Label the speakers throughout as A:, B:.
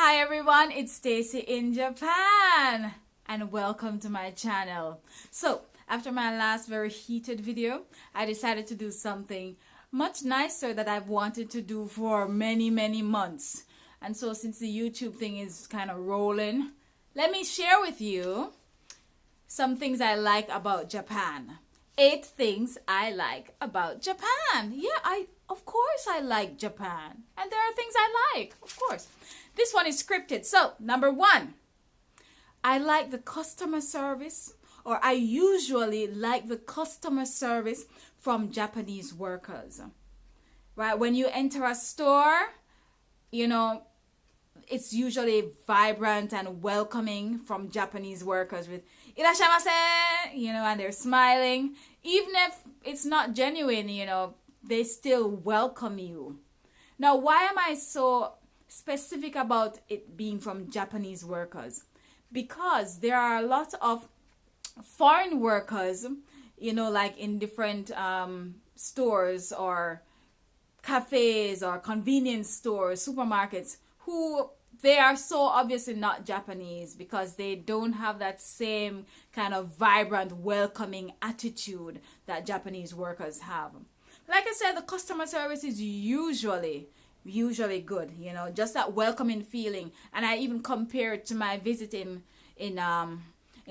A: Hi everyone, it's Stacy in Japan and welcome to my channel. So after my last very heated video, I decided to do something much nicer that I've wanted to do for many months. And so since the YouTube thing is kind of rolling, let me share with you some things I like about Japan. 8 things I like about Japan. Yeah, of course I like Japan. And there are things I like, of course. This one is scripted. So, number 1, I like the customer service, or I usually like the customer service from Japanese workers. Right? When you enter a store, it's usually vibrant and welcoming from Japanese workers with irashaimase, and they're smiling. Even if it's not genuine, they still welcome you. Now, why am I so specific about it being from Japanese workers? Because there are a lot of foreign workers, like in different stores or cafes or convenience stores, supermarkets, who they are so obviously not Japanese because they don't have that same kind of vibrant, welcoming attitude that Japanese workers have. Like I said, the customer service is usually good, just that welcoming feeling. And I even compare it to my visit in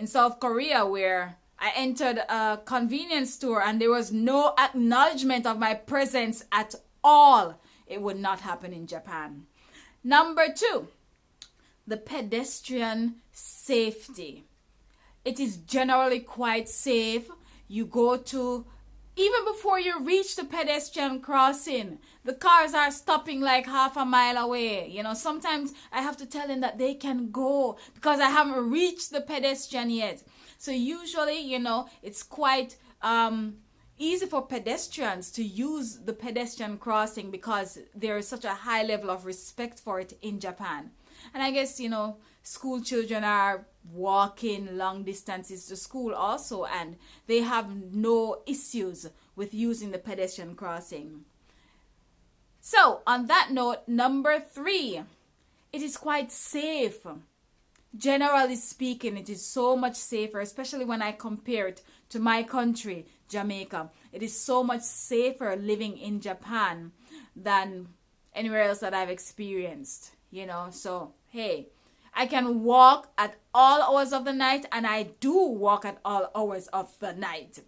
A: South Korea, where I entered a convenience store and there was no acknowledgement of my presence at all. It would not happen in Japan. Number 2, the pedestrian safety. It is generally quite safe. You go to, even before you reach the pedestrian crossing, the cars are stopping like half a mile away. Sometimes I have to tell them that they can go because I haven't reached the pedestrian yet. So usually, it's quite easy for pedestrians to use the pedestrian crossing because there is such a high level of respect for it in Japan. And I guess, school children are walking long distances to school also, and they have no issues with using the pedestrian crossing. So, on that note, number 3, it is quite safe. Generally speaking, it is so much safer, especially when I compare it to my country, Jamaica. It is so much safer living in Japan than anywhere else that I've experienced, So, hey, I can walk at all hours of the night, and I do walk at all hours of the night.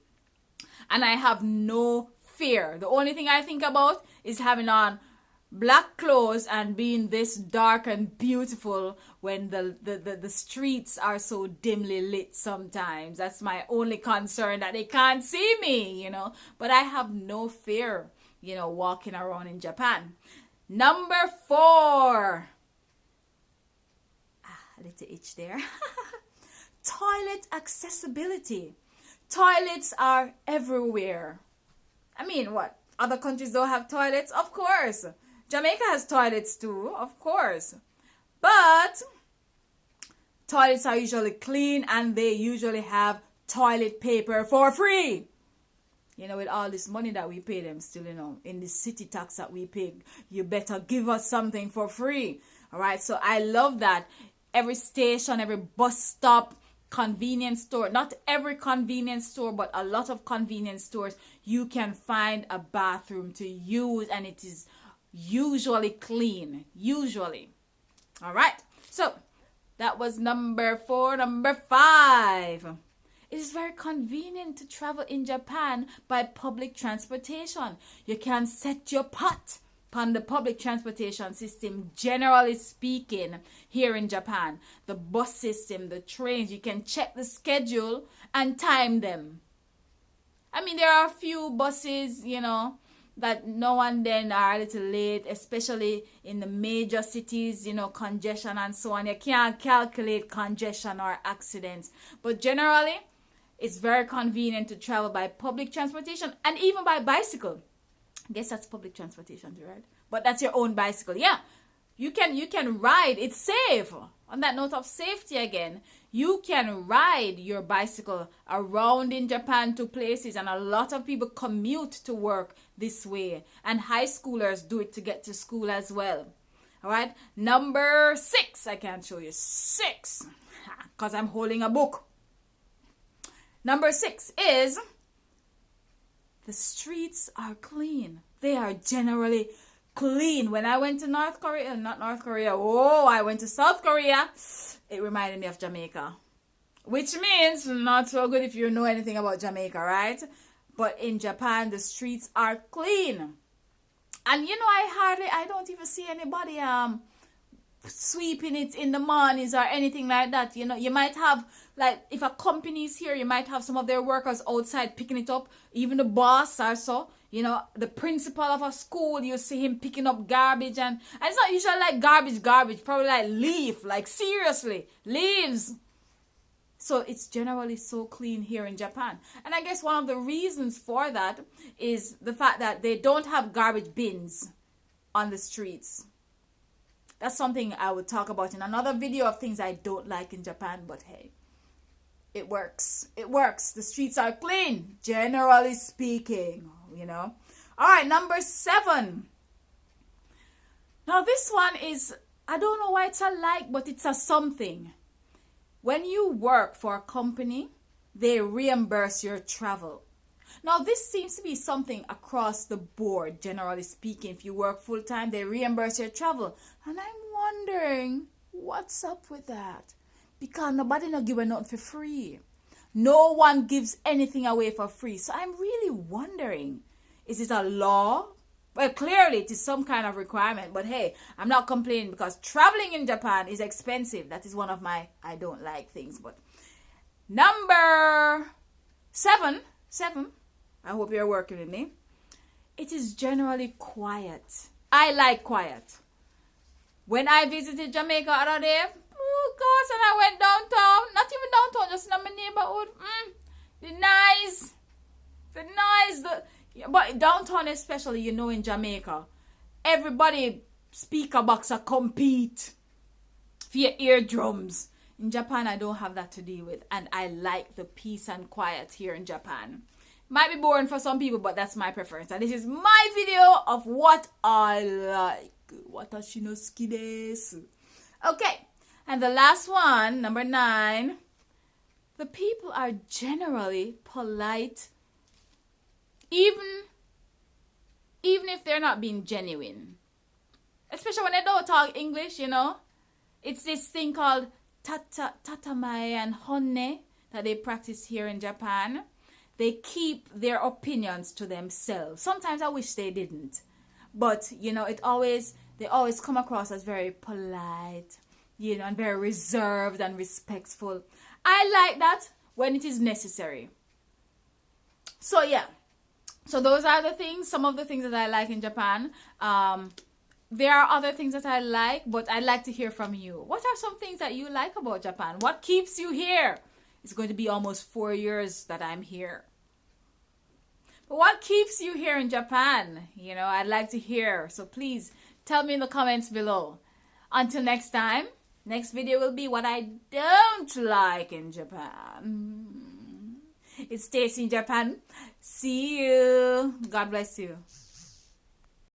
A: And I have no fear. The only thing I think about is having on black clothes and being this dark and beautiful when the streets are so dimly lit sometimes. That's my only concern, that they can't see me, But I have no fear, walking around in Japan. Number 4. A little itch there. Toilet accessibility. Toilets are everywhere. I mean, what? Other countries don't have toilets? Of course. Jamaica has toilets too, of course. But toilets are usually clean and they usually have toilet paper for free. With all this money that we pay them still, in the city tax that we pay, you better give us something for free. All right, so I love that. Every station, every bus stop, convenience store, not every convenience store, but a lot of convenience stores, you can find a bathroom to use, and it is usually clean. Usually. All right. So that was number 4. Number 5. It is very convenient to travel in Japan by public transportation. You can set your pot on the public transportation system, generally speaking, here in Japan. The bus system, the trains, you can check the schedule and time them. I mean, there are a few buses, that now and then are a little late, especially in the major cities, congestion and so on. You can't calculate congestion or accidents. But generally, it's very convenient to travel by public transportation and even by bicycle. I guess that's public transportation, right? But that's your own bicycle. Yeah, you can ride. It's safe. On that note of safety again, you can ride your bicycle around in Japan to places, and a lot of people commute to work this way, and high schoolers do it to get to school as well. All right. Number 6. I can't show you 6 because I'm holding a book. Number 6 is the streets are clean. They are generally clean. When I went to North Korea, not North Korea, I went to South Korea. It reminded me of Jamaica, which means not so good if you know anything about Jamaica, right? But in Japan, the streets are clean. And you know, I don't even see anybody sweeping it in the mornings or anything like that. You know, you might have, like, if a company is here, you might have some of their workers outside picking it up. Even the boss also, you know, the principal of a school, you see him picking up garbage. And it's not usually like garbage, probably like leaf, like seriously, leaves. So it's generally so clean here in Japan. And I guess one of the reasons for that is the fact that they don't have garbage bins on the streets. That's something I would talk about in another video of things I don't like in Japan. But hey, it works. It works. The streets are clean, generally speaking, you know. All right, number 7. Now this one is, I don't know why it's a like, but it's a something. When you work for a company, they reimburse your travel. Now, this seems to be something across the board, generally speaking. If you work full-time, they reimburse your travel. And I'm wondering, what's up with that? Because nobody not giving nothing for free. No one gives anything away for free. So I'm really wondering, is it a law? Well, clearly it is some kind of requirement. But hey, I'm not complaining because traveling in Japan is expensive. That is one of my I don't like things. But number 7. I hope you're working with me. It is generally quiet. I like quiet. When I visited Jamaica the other day, oh gosh, and I went downtown. Not even downtown, just in my neighborhood. The noise. But downtown especially, you know, in Jamaica, everybody speaker box compete for your eardrums. In Japan, I don't have that to deal with. And I like the peace and quiet here in Japan. Might be boring for some people, but that's my preference. And this is my video of what I like. Watashi no suki desu. Okay. And the last one, number 9. The people are generally polite. Even if they're not being genuine. Especially when they don't talk English, you know. It's this thing called tatamae and honne that they practice here in Japan. They keep their opinions to themselves. Sometimes I wish they didn't. But, you know, they always come across as very polite, you know, and very reserved and respectful. I like that when it is necessary. So, yeah. So those are the things, some of the things that I like in Japan. There are other things that I like, but I'd like to hear from you. What are some things that you like about Japan? What keeps you here? It's going to be almost 4 years that I'm here. But what keeps you here in Japan? You know, I'd like to hear. So please tell me in the comments below. Until next time, next video will be what I don't like in Japan. It's Stacy in Japan. See you. God bless you.